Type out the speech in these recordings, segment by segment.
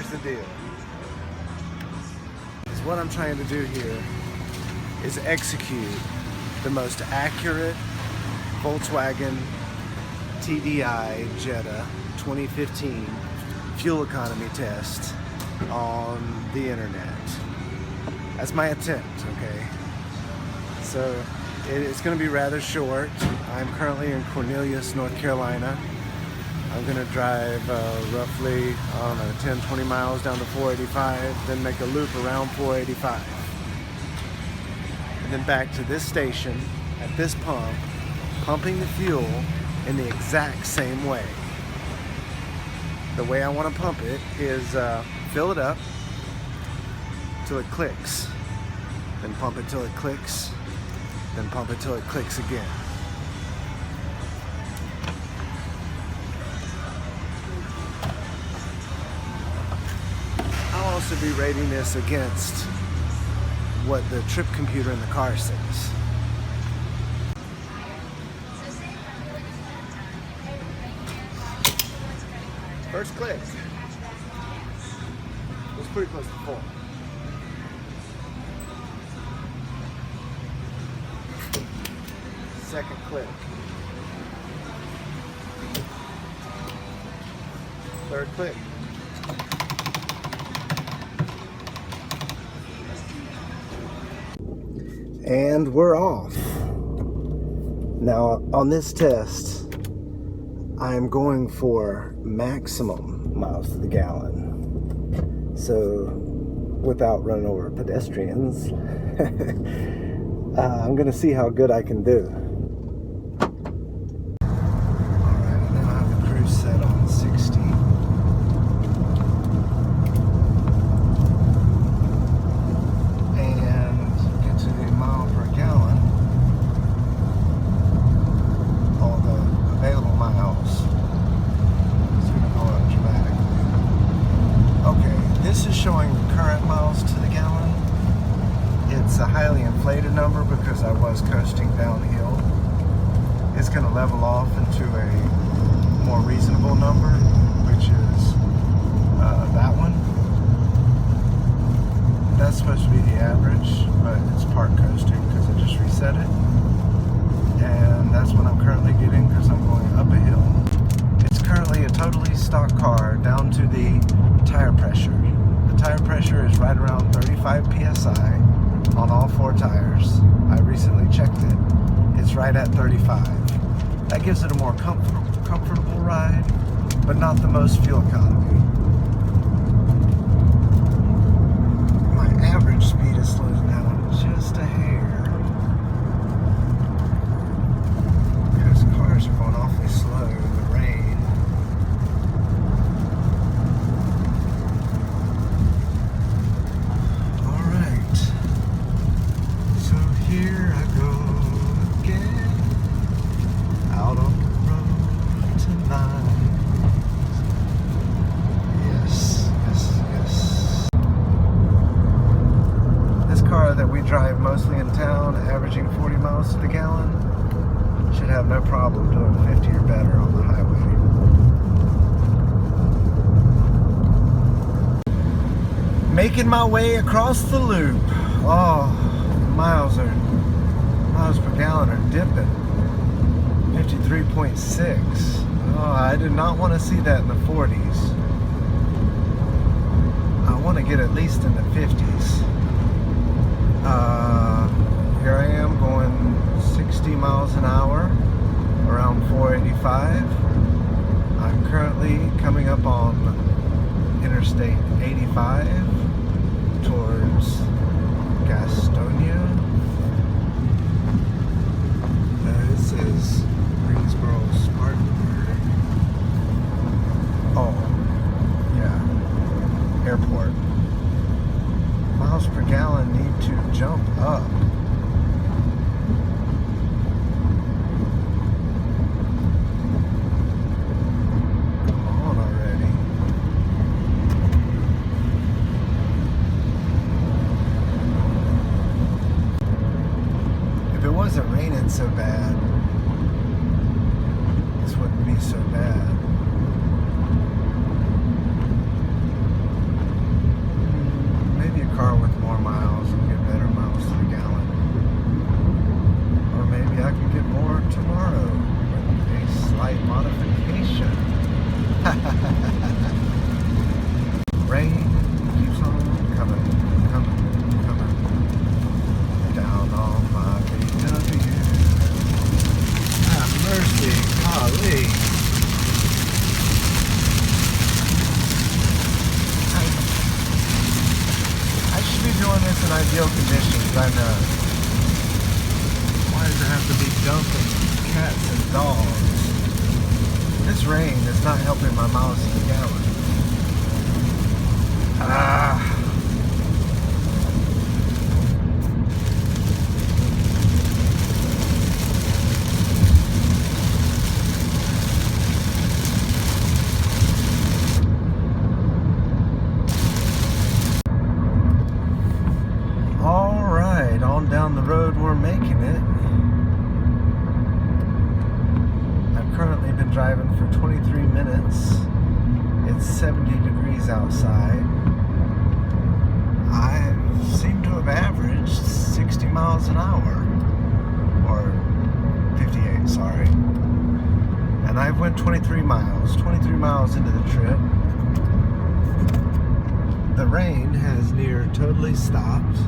here's the deal. Is what I'm trying to do here is execute the most accurate Volkswagen TDI Jetta 2015 fuel economy test on the internet. That's my attempt, okay? So it's going to be rather short. I'm currently in Cornelius, North Carolina. I'm going to drive roughly, 10-20 miles down to 485, then make a loop around 485. And then back to this station at this pump, pumping the fuel in the exact same way. The way I want to pump it is fill it up till it clicks, then pump it till it clicks, then pump it till it clicks again. I'll also be rating this against what the trip computer in the car says. First click. It was pretty close to full. Second click. Third click. And we're off. Now on this test, I'm going for maximum miles to the gallon. So without running over pedestrians, I'm gonna see how good I can do. Alright, now I have the cruise set on 60. And get to the mile per gallon. All the available miles. It's gonna go up dramatically. Okay, this is showing the current miles to the gallon. It's a highly inflated number because I was coasting downhill. It's going to level off into a more reasonable number, which is that one. That's supposed to be the average, but it's park coasting because I just reset it. And that's what I'm currently getting because I'm going up a hill. It's currently a totally stock car down to the tire pressure. The tire pressure is right around 35 psi. On all four tires. I recently checked it. It's right at 35. That gives it a more comfortable ride, but not the most fuel economy. My average speed is slowed down just a hair. Because cars are going awfully slow in the rain. Here I go again, out on the road tonight. Yes, yes, yes. This car that we drive mostly in town, averaging 40 miles to the gallon, should have no problem doing 50 or better on the highway. Making my way across the loop. Oh. Miles per gallon are dipping. 53.6. Oh, I did not want to see that in the 40s. I want to get at least in the 50s. Here I am going 60 miles an hour around 485. I'm currently coming up on Interstate 85 towards Gastonia. This is Greensboro, Spartanburg. Oh, yeah, airport. Miles per gallon need to jump up. Come on already. If it wasn't raining so bad, this wouldn't Rain keeps on coming down on my VW. Have mercy, golly. I should be doing this in ideal conditions, I know. Why does it have to be dumping cats and dogs? This rain is not helping my miles to the gallon. All right, on down the road we're making it. I've currently been driving for 23 minutes. It's 70 degrees outside. I seem to have averaged 60 miles an hour, or 58, sorry. And I've went 23 miles into the trip. The rain has near totally stopped.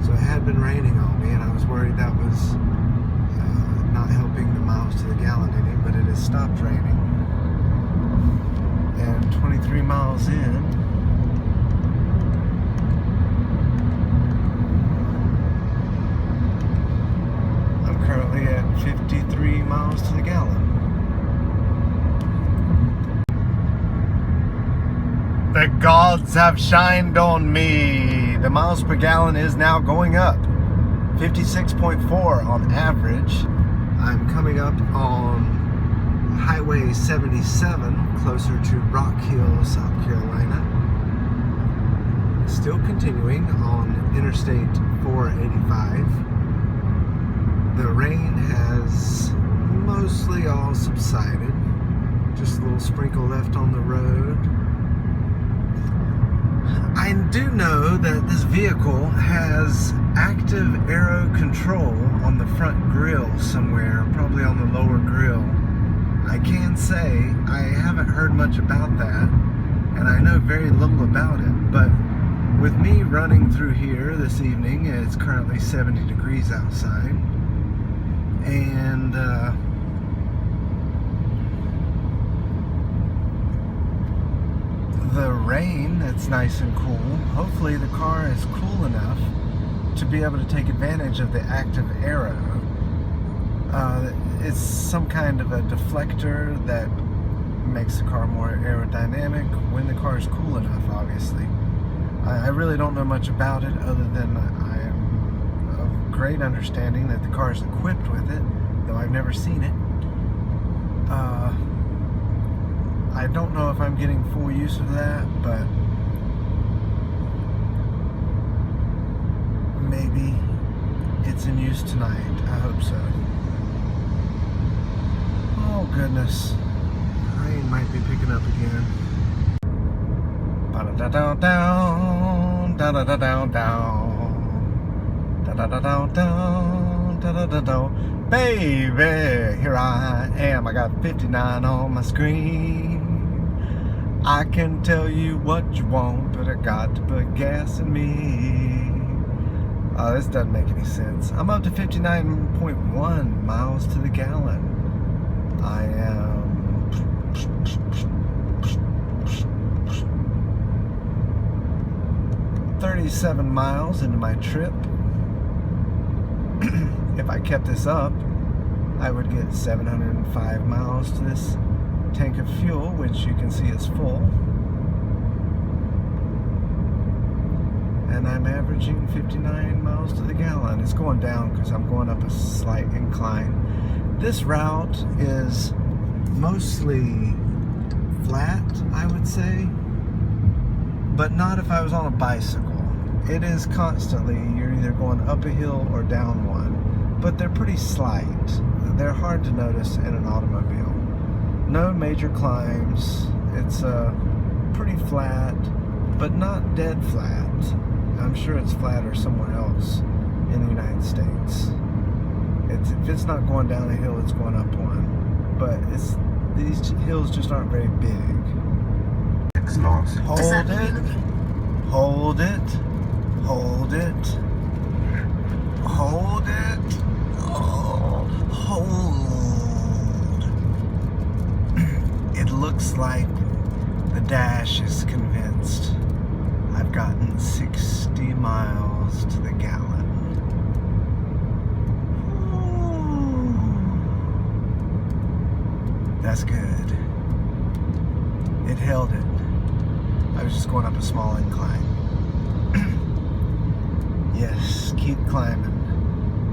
So it had been raining on me, and I was worried that was not helping the miles to the gallon any, but it has stopped raining. And 23 miles in, I'm currently at 53 miles to the gallon. The gods have shined on me. The miles per gallon is now going up. 56.4 on average. I'm coming up on Highway 77, closer to Rock Hill, South Carolina. Still continuing on Interstate 485. The rain has mostly all subsided. Just a little sprinkle left on the road. I do know that this vehicle has active aero control on the front grille somewhere, probably on the lower grille. I can say I haven't heard much about that, and I know very little about it, but with me running through here this evening, it's currently 70 degrees outside, and the rain, it's nice and cool. Hopefully the car is cool enough to be able to take advantage of the active aero. It's some kind of a deflector that makes the car more aerodynamic when the car is cool enough, obviously. I really don't know much about it, other than I am of great understanding that the car is equipped with it, though I've never seen it. I don't know if I'm getting full use of that, but maybe it's in use tonight. I hope so. Oh goodness, rain might be picking up again. Ba-da-da-down-down, da-da-da-down-down, da-da-da-down-down, da-da-da-down. Baby, here I am. I got 59 on my screen. I can tell you what you want, but I got to put gas in me. Oh, this doesn't make any sense. I'm up to 59.1 miles to the gallon. I am 37 miles into my trip. If I kept this up, I would get 705 miles to this tank of fuel, which you can see is full. And I'm averaging 59 miles to the gallon. It's going down because I'm going up a slight incline. This route is mostly flat, I would say, but not if I was on a bicycle. It is constantly, you're either going up a hill or down one, but they're pretty slight. They're hard to notice in an automobile. No major climbs. It's pretty flat, but not dead flat. I'm sure it's flatter somewhere else in the United States. If it's not going down a hill, it's going up one. But these hills just aren't very big. 6 knots. Hold it. Hold it. Hold it. Hold it. Oh, hold. It looks like the dash is convinced. I've gotten 60 miles to the gallon. Ooh. That's good. It held it. I was just going up a small incline. Yes, keep climbing.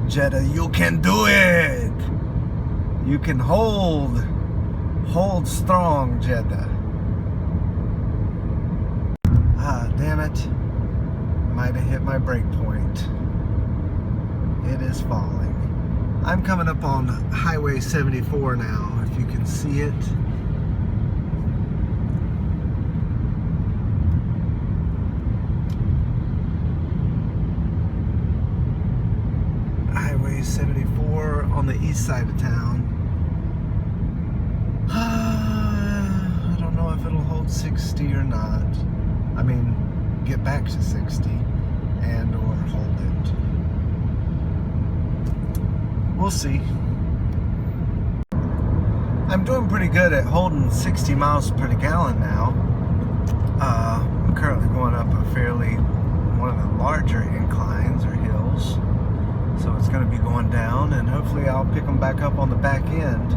Jetta, you can do it! You can hold. Hold strong, Jetta. Ah, damn it. Might have hit my brake point. It is falling. I'm coming up on Highway 74 now, if you can see it. Highway 74 on the east side of town. I don't know if it'll hold 60 or not. I mean, get back to 60 and or hold it. We'll see. I'm doing pretty good at holding 60 miles per gallon now. I'm currently going up one of the larger inclines or hills. So it's going to be going down, and hopefully I'll pick them back up on the back end.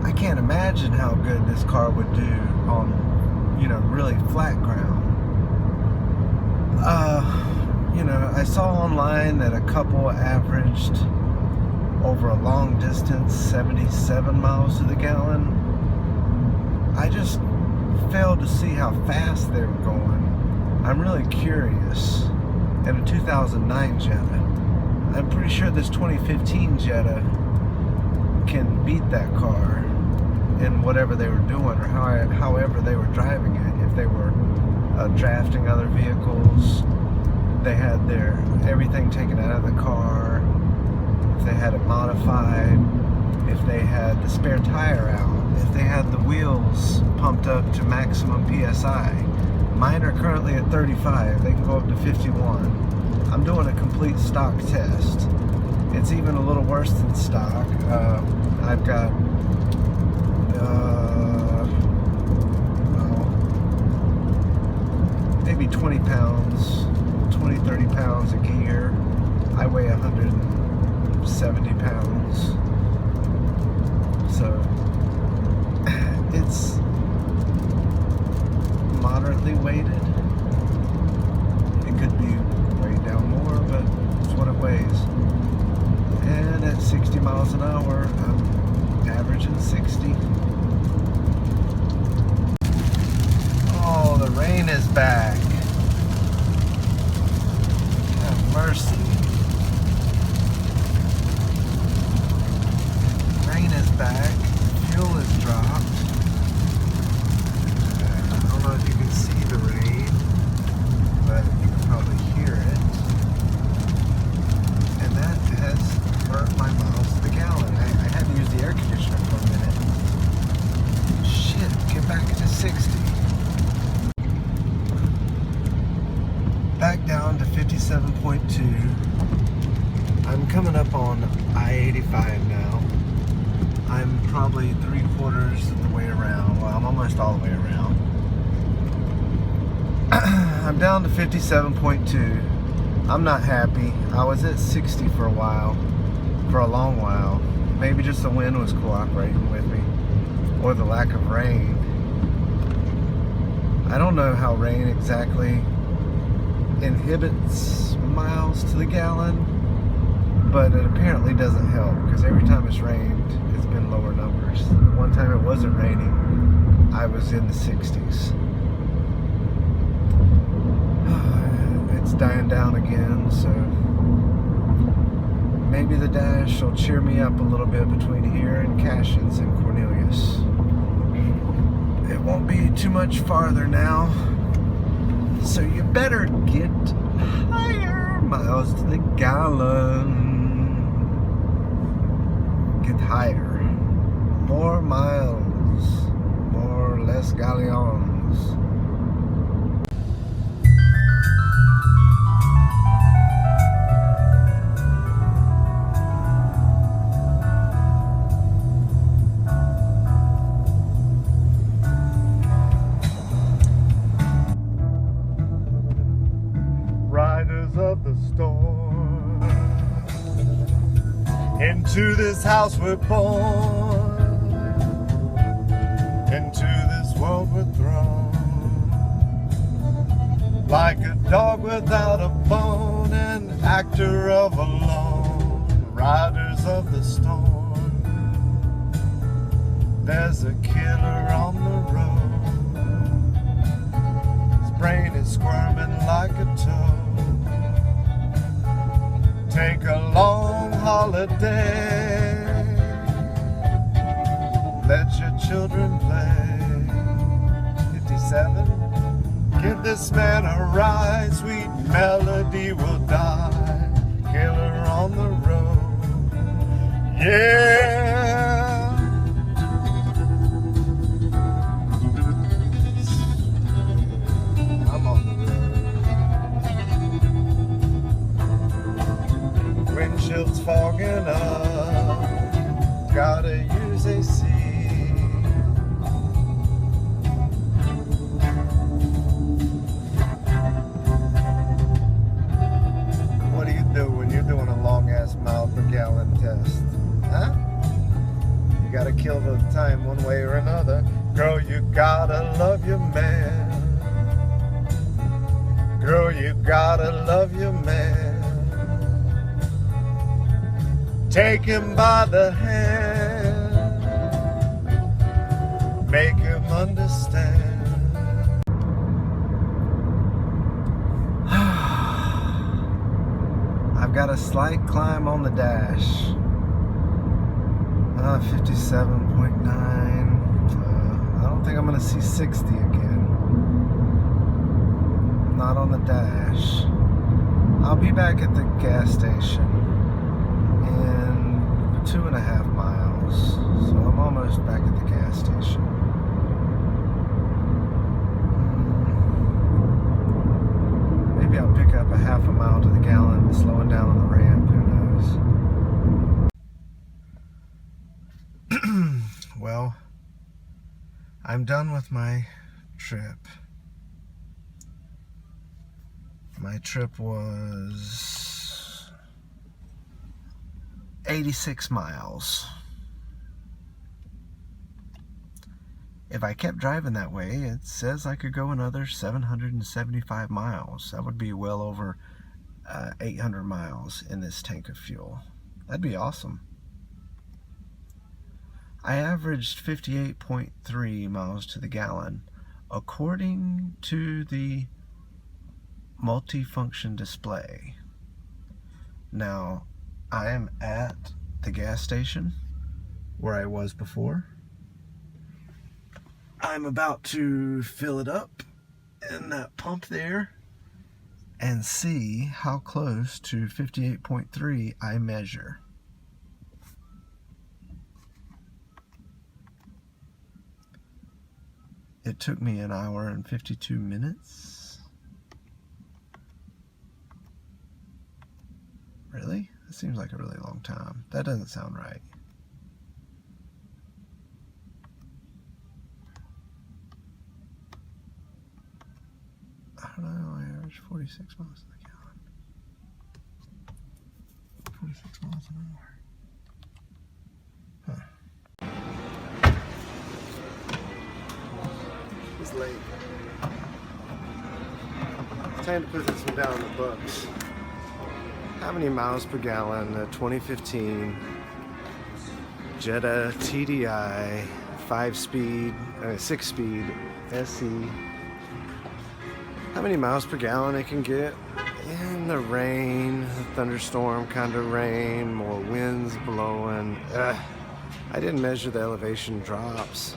I can't imagine how good this car would do on, really flat ground. I saw online that a couple averaged over a long distance 77 miles to the gallon. I just failed to see how fast they were going. I'm really curious. In a 2009 Jetta, I'm pretty sure this 2015 Jetta can beat that car in whatever they were doing or however they were driving it. If they were drafting other vehicles, they had everything taken out of the car, if they had it modified, if they had the spare tire out, if they had the wheels pumped up to maximum PSI. Mine are currently at 35, they can go up to 51. I'm doing a complete stock test. It's even a little worse than stock. I've got maybe 20 pounds, 30 pounds of gear. I weigh 170 pounds. So it's moderately weighted. It could be weighed down more, but it's what it weighs. And at 60 miles an hour, I'm averaging 60. Oh, the rain is back. Have mercy. Rain is back. Fuel is dropped. I don't know if you can see the rain, but you can probably hear it. And that has hurt my miles to the gallon. I had to use the air conditioner for a minute. Shit, get back to 60. Back down to 57.2. I'm coming up on I-85 now. I'm probably 3/4 of the way around. Well, I'm almost all the way around. I'm down to 57.2. I'm not happy. I was at 60 for a while, for a long while. Maybe just the wind was cooperating with me, or the lack of rain. I don't know how rain exactly inhibits miles to the gallon, but it apparently doesn't help, because every time it's rained, it's been lower numbers. The one time it wasn't raining, I was in the 60s. It's dying down again, so maybe the dash will cheer me up a little bit between here and Cashin's and Cornelius. It won't be too much farther now, so you better get higher miles to the gallon. Get higher. More miles. tres galleons. Riders of the storm, into this house we're born, into this world we're thrown, like a dog without a bone, an actor of alone. Riders of the storm, there's a killer on the road, his brain is squirming like a toad. Take a long holiday, let your children play. 57, give this man a ride, sweet melody will die. Killer on the road, yeah. I'm on the road. Windshield's fogging up, gotta use AC. What do you do when you're doing a long ass mile per gallon test? Huh? You gotta kill the time one way or another. Girl, you gotta love your man. Girl, you gotta love your man. Take him by the hand, make him understand. I've got a slight climb on the dash. 57.9. I don't think I'm gonna see 60 again. Not on the dash. I'll be back at the gas station in 2.5 miles, so I'm almost back at the gas station. Maybe I'll pick up a half a mile to the gallon, slowing down on the ramp, who knows. Well, I'm done with my trip. My trip was 86 miles. If I kept driving that way, it says I could go another 775 miles. That would be well over 800 miles in this tank of fuel. That'd be awesome. I averaged 58.3 miles to the gallon, according to the multifunction display. Now, I am at the gas station where I was before. I'm about to fill it up in that pump there and see how close to 58.3 I measure. It took me 1 hour and 52 minutes. Really? That seems like a really long time. That doesn't sound right. I don't know, I average 46 miles to the gallon. 46 miles an hour. Huh. It's late. Time to put this one down in the books. How many miles per gallon? 2015 Jetta TDI 6-speed SC. How many miles per gallon it can get in the rain, thunderstorm kind of rain, more winds blowing. I didn't measure the elevation drops,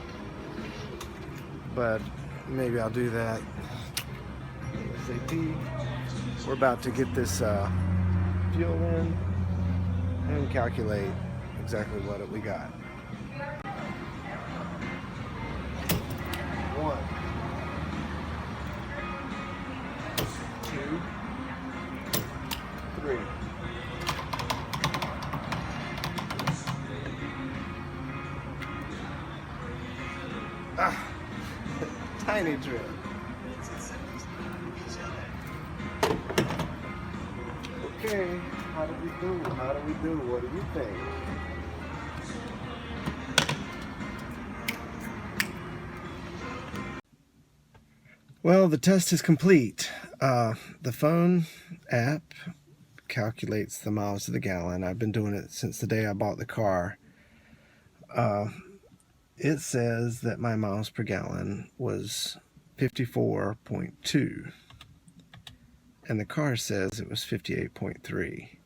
but maybe I'll do that ASAP. We're about to get this fuel in and calculate exactly what we got. tiny drip. Okay, how do we do? How do we do? What do you think? Well, the test is complete. The phone app calculates the miles to the gallon. I've been doing it since the day I bought the car. It says that my miles per gallon was 54.2, and the car says it was 58.3.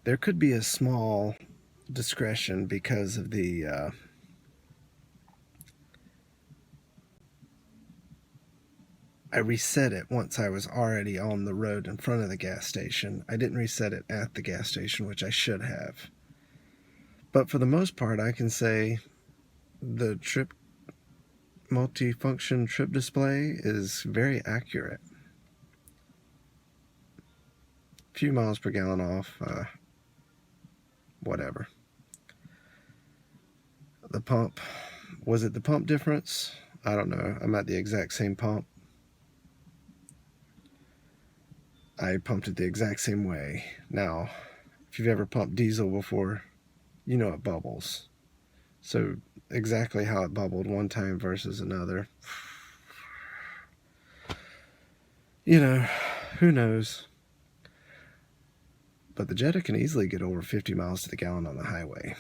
There could be a small discretion because of the I reset it once I was already on the road in front of the gas station. I didn't reset it at the gas station, which I should have. But for the most part, I can say the trip multifunction trip display is very accurate. A few miles per gallon off, whatever. The pump, was it the pump difference? I don't know. I'm at the exact same pump. I pumped it the exact same way. Now, if you've ever pumped diesel before, you know it bubbles. So exactly how it bubbled one time versus another, you know, who knows? But the Jetta can easily get over 50 miles to the gallon on the highway.